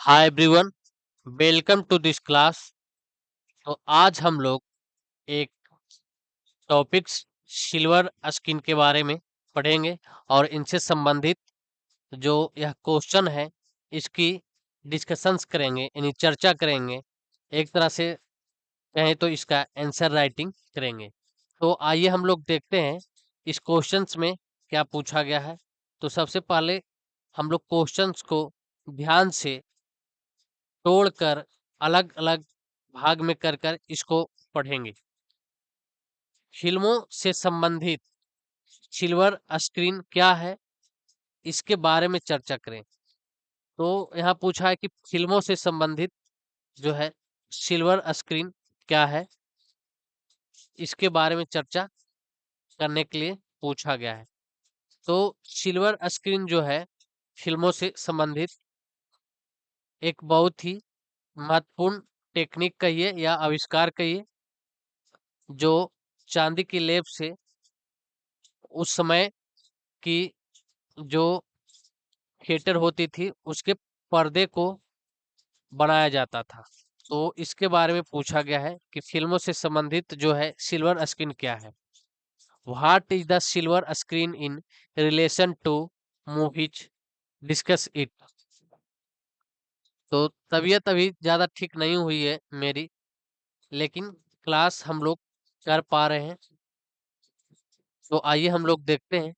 Hi everyone, welcome to this class. तो आज हम लोग एक टॉपिक्स सिल्वर स्किन के बारे में पढ़ेंगे और इनसे संबंधित जो यह क्वेश्चन है इसकी डिस्कशंस करेंगे, यानी चर्चा करेंगे। एक तरह से कहें तो इसका आंसर राइटिंग करेंगे। तो आइए हम लोग देखते हैं इस क्वेश्चंस में क्या पूछा गया है। तो सबसे पहले हम लोग क्वेश्चंस को ध्यान से तोड़कर अलग अलग भाग में कर कर इसको पढ़ेंगे। फिल्मों से संबंधित सिल्वर स्क्रीन क्या है, इसके बारे में चर्चा करें। तो यहाँ पूछा है कि फिल्मों से संबंधित जो है सिल्वर स्क्रीन क्या है, इसके बारे में चर्चा करने के लिए पूछा गया है। तो सिल्वर स्क्रीन जो है फिल्मों से संबंधित एक बहुत ही महत्वपूर्ण टेक्निक कहिए या आविष्कार कहिए, जो चांदी की लेप से उस समय की जो थिएटर होती थी उसके पर्दे को बनाया जाता था। तो इसके बारे में पूछा गया है कि फिल्मों से संबंधित जो है सिल्वर स्क्रीन क्या है। What is the silver screen in relation to movies, discuss it. तो तबीयत अभी ज़्यादा ठीक नहीं हुई है मेरी, लेकिन क्लास हम लोग कर पा रहे हैं। तो आइए हम लोग देखते हैं।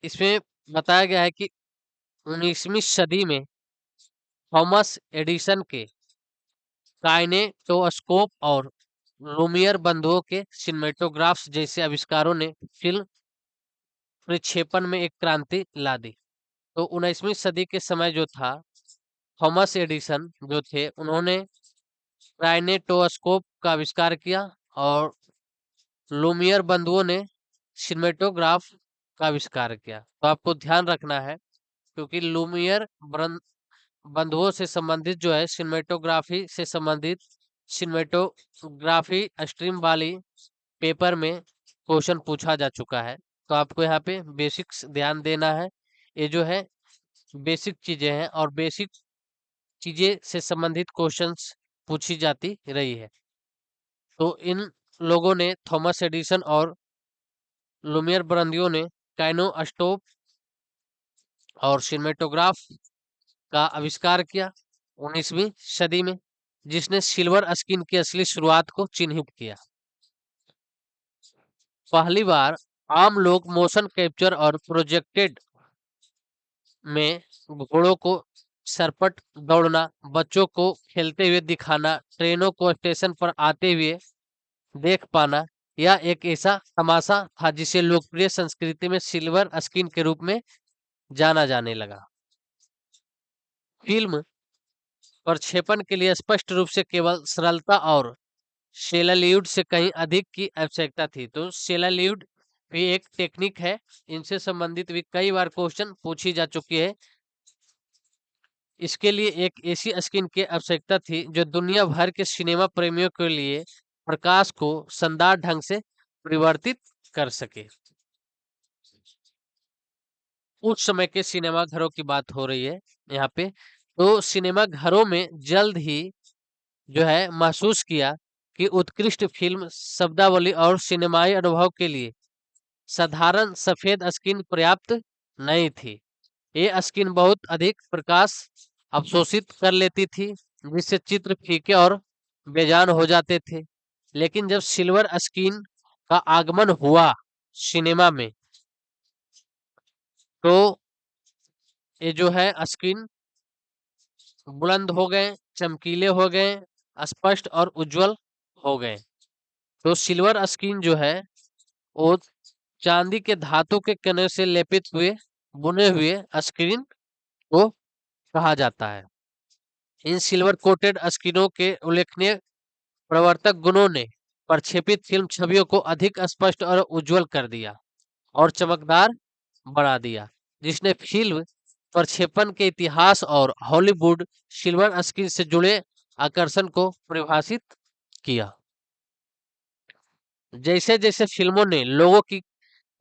इसमें बताया गया है कि 19वीं सदी में थॉमस एडिसन के काइनेटोस्कोप और लुमियर बंधुओं के सिनेमेटोग्राफ्स जैसे आविष्कारों ने फिल्म प्रक्षेपण में एक क्रांति ला दी। तो 19वीं सदी के समय जो था, थॉमस एडिसन जो थे उन्होंने काइनेटोस्कोप का आविष्कार किया और लुमियर बंधुओं ने सिनेमेटोग्राफ का आविष्कार किया। तो आपको ध्यान रखना है, क्योंकि लुमियर बंधुओं से संबंधित जो है सिनेमेटोग्राफी से संबंधित सिनेमेटोग्राफी स्ट्रीम वाली पेपर में क्वेश्चन पूछा जा चुका है। तो आपको यहाँ पे बेसिक्स ध्यान देना है। ये जो है बेसिक चीजें हैं और बेसिक चीजें से संबंधित क्वेश्चंस पूछी जाती रही है। तो इन लोगों ने, थॉमस एडिसन और लुमियर बंधुओं ने काइनेटोस्कोप और सिनेमेटोग्राफ का आविष्कार किया 19वीं सदी में, जिसने सिल्वर स्क्रीन की असली शुरुआत को चिन्हित किया। पहली बार आम लोग मोशन कैप्चर और प्रोजेक्टेड में घोड़ों को सरपट दौड़ना, बच्चों को खेलते हुए दिखाना, ट्रेनों को स्टेशन पर आते हुए देख पाना, यह एक ऐसा तमाशा था जिसे लोकप्रिय संस्कृति में सिल्वर स्क्रीन के रूप में जाना जाने लगा। फिल्म प्रक्षेपण के लिए स्पष्ट रूप से केवल सरलता और सेलाल्यूड से कहीं अधिक की आवश्यकता थी। तो सेलाल्यूड भी एक टेक्निक है, इनसे संबंधित भी कई बार क्वेश्चन पूछी जा चुकी है। इसके लिए एक ऐसी स्क्रीन की आवश्यकता थी जो दुनिया भर के सिनेमा प्रेमियों के लिए प्रकाश को शानदार ढंग से परिवर्तित कर सके। उस समय के सिनेमा घरों की बात हो रही है यहाँ पे। तो सिनेमा घरों में जल्द ही जो है महसूस किया कि उत्कृष्ट फिल्म शब्दावली और सिनेमाई अनुभव के लिए साधारण सफेद स्क्रीन पर्याप्त नहीं थी। ये स्क्रीन बहुत अधिक प्रकाश अवशोषित कर लेती थी, जिससे चित्र फीके और बेजान हो जाते थे। लेकिन जब सिल्वर स्क्रीन का आगमन हुआ सिनेमा में, तो ये जो है स्क्रीन बुलंद हो गए, चमकीले हो गए, स्पष्ट और उज्जवल हो गए। तो सिल्वर स्क्रीन जो है वो चांदी के धातु के कने से लेपित हुए बुने हुए स्क्रीन को कहा जाता है। इन सिल्वर कोटेड स्क्रीनों के उल्लेखनीय प्रवर्तक गुणों ने प्रक्षेपित फिल्म छवियों को अधिक स्पष्ट और उज्जवल कर दिया और चमकदार बना दिया, जिसने फिल्म प्रक्षेपण के इतिहास और हॉलीवुड सिल्वर स्क्रीन से जुड़े आकर्षण को परिभाषित किया। जैसे जैसे फिल्मों ने लोगों की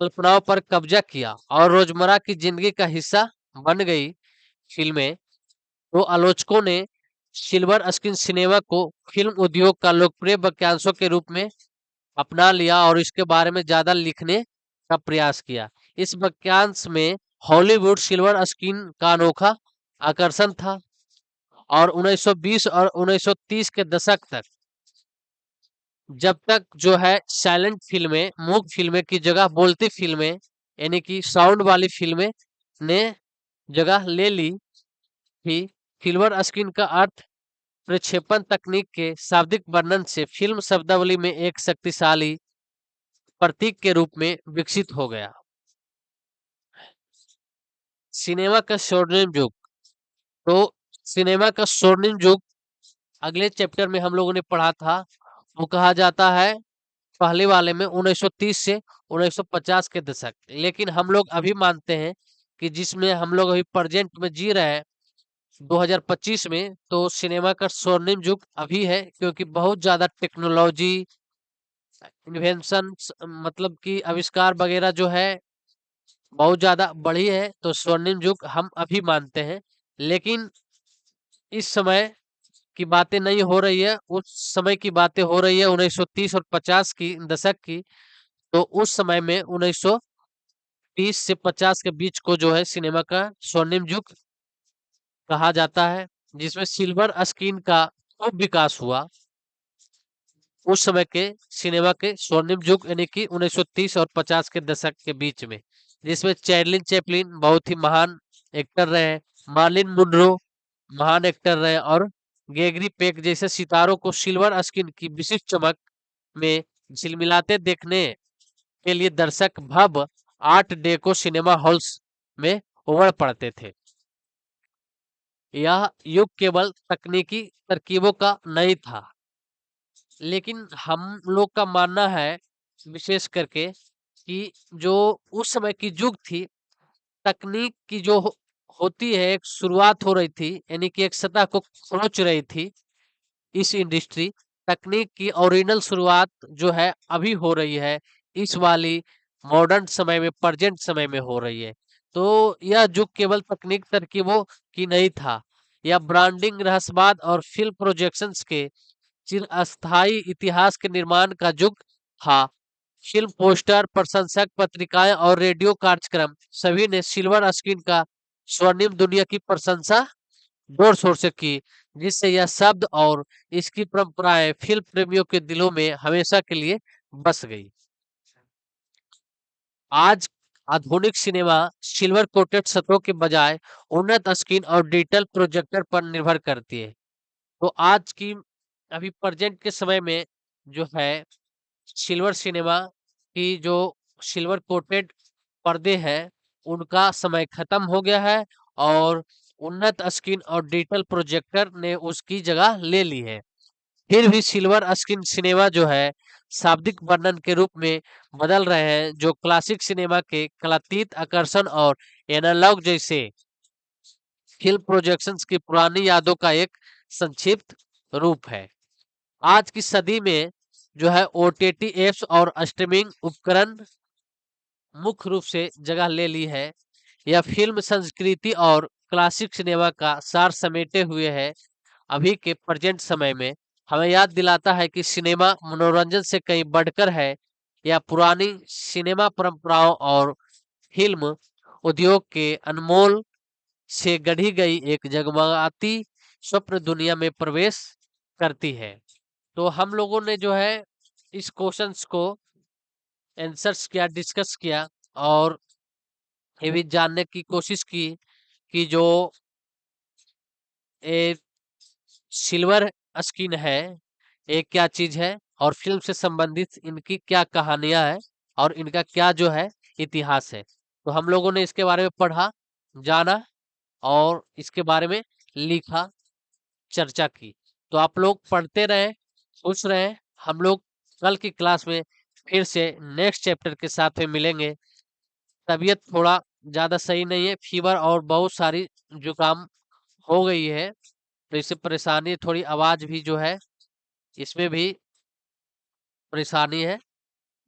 कल्पनाओं पर कब्जा किया और रोजमर्रा की जिंदगी का हिस्सा बन गई फिल्में, तो आलोचकों ने सिल्वर स्क्रीन सिनेमा को फिल्म उद्योग का लोकप्रिय वाक्यांशों के रूप में अपना लिया और इसके बारे में ज्यादा लिखने का प्रयास किया। इस वाक्यांश में हॉलीवुड सिल्वर स्क्रीन का अनोखा आकर्षण था और 1920 और 1930 के दशक तक, जब तक जो है साइलेंट फिल्में, मूक फिल्में की जगह बोलती फिल्में यानी कि साउंड वाली फिल्में ने जगह ले ली थी। सिल्वर स्क्रीन का अर्थ प्रक्षेपण तकनीक के शाब्दिक वर्णन से फिल्म शब्दावली में एक शक्तिशाली प्रतीक के रूप में विकसित हो गया। सिनेमा का स्वर्णिम युग। तो सिनेमा का स्वर्णिम युग अगले चैप्टर में हम लोगों ने पढ़ा था, वो कहा जाता है पहले वाले में 1930 से 1950 के दशक। लेकिन हम लोग अभी मानते हैं कि जिसमें हम लोग अभी प्रेजेंट में जी रहे हैं 2025 में, तो सिनेमा का स्वर्णिम युग अभी है, क्योंकि बहुत ज्यादा टेक्नोलॉजी इन्वेंशन मतलब कि आविष्कार वगैरह जो है बहुत ज्यादा बढ़ी है, तो स्वर्णिम युग हम अभी मानते हैं। लेकिन इस समय की बातें नहीं हो रही है, उस समय की बातें हो रही है 1930 और 50 की दशक की। तो उस समय में 1930 से 50 के बीच को जो है सिनेमा का स्वर्णिम युग कहा जाता है, जिसमें सिल्वर स्क्रीन का खूब विकास हुआ उस समय के सिनेमा के स्वर्णिम युग, यानी कि 1930 और 50 के दशक के बीच में, जिसमें चैर्लिन चैपलिन बहुत ही महान एक्टर रहे, मार्लिन मुनरो महान एक्टर रहे और गेगरी पेक जैसे सितारों को सिल्वर स्क्रीन की विशिष्ट चमक में झिलमिलाते देखने के लिए दर्शक भव्य आर्ट डेको सिनेमा हॉल्स में उमड़ पड़ते थे। यह युग केवल तकनीकी तरकीबों का नहीं था, लेकिन हम लोग का मानना है विशेष करके कि जो उस समय की युग थी, तकनीक की जो होती है एक शुरुआत हो रही थी, यानी कि एक सतह को खोज रही थी इस इंडस्ट्री। तकनीक की ओरिजिनल शुरुआत जो है अभी हो रही है, इस वाली मॉडर्न समय में, प्रेजेंट समय में हो रही है। तो यह युग केवल तकनीक तरकीबों की नहीं था, यह ब्रांडिंग, रहस्यवाद और फिल्म प्रोजेक्शंस के चिरअस्थायी इतिहास के निर्माण का युग था। फिल्म पोस्टर, प्रशंसक, पत्रिकाएं और रेडियो कार्यक्रम सभी ने सिल्वर स्क्रीन का स्वर्णिम दुनिया की प्रशंसा जोर शोर से की, जिससे यह शब्द और इसकी परंपराएं फिल्म प्रेमियों के दिलों में हमेशा के लिए बस गई। आज आधुनिक सिनेमा सिल्वर कोटेड सतहों के बजाय उन्नत स्क्रीन और डिजिटल प्रोजेक्टर पर निर्भर करती है। तो आज की अभी प्रेजेंट के समय में जो है सिल्वर सिनेमा की जो सिल्वर कोटेड पर्दे हैं उनका समय खत्म हो गया है और उन्नत स्क्रीन और डिजिटल प्रोजेक्टर ने उसकी जगह ले ली है। फिर भी सिल्वर स्क्रीन सिनेमा जो है शाब्दिक वर्णन के रूप में बदल रहे हैं, जो क्लासिक सिनेमा के कलातीत आकर्षण और एनालॉग जैसे फिल्म प्रोजेक्शंस की पुरानी यादों का एक संक्षिप्त रूप है। आज की सदी में जो है ओटीटी एप्स और स्ट्रीमिंग उपकरण मुख्य रूप से जगह ले ली है। यह फिल्म संस्कृति और क्लासिक सिनेमा का सार समेटे हुए है। अभी के प्रेजेंट समय में हमें याद दिलाता है कि सिनेमा मनोरंजन से कहीं बढ़कर है। यह पुरानी सिनेमा परंपराओं और फिल्म उद्योग के अनमोल से गढ़ी गई एक जगमगाती स्वप्न दुनिया में प्रवेश करती है। तो हम लोगों ने जो है इस क्वेश्चंस को आंसर्स किया, डिस्कस किया और ये भी जानने की कोशिश की कि जो ए, सिल्वर स्क्रीन है ये क्या चीज है और फिल्म से संबंधित इनकी क्या कहानियां है और इनका क्या जो है इतिहास है। तो हम लोगों ने इसके बारे में पढ़ा, जाना और इसके बारे में लिखा, चर्चा की। तो आप लोग पढ़ते रहे, खुश रहे। हम लोग कल की क्लास में फिर से नेक्स्ट चैप्टर के साथ में मिलेंगे। तबीयत थोड़ा ज्यादा सही नहीं है, फीवर और बहुत सारी जुकाम हो गई है, तो इससे परेशानी, थोड़ी आवाज भी जो है इसमें भी परेशानी है,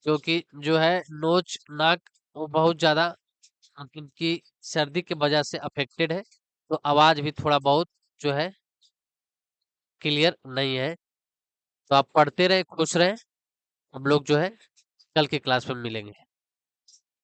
क्योंकि जो है नोच नाक वो बहुत ज़्यादा मतलब कि सर्दी की वजह से अफेक्टेड है, तो आवाज़ भी थोड़ा बहुत जो है क्लियर नहीं है। तो आप पढ़ते रहें, खुश रहें। हम लोग जो है कल की क्लास में मिलेंगे।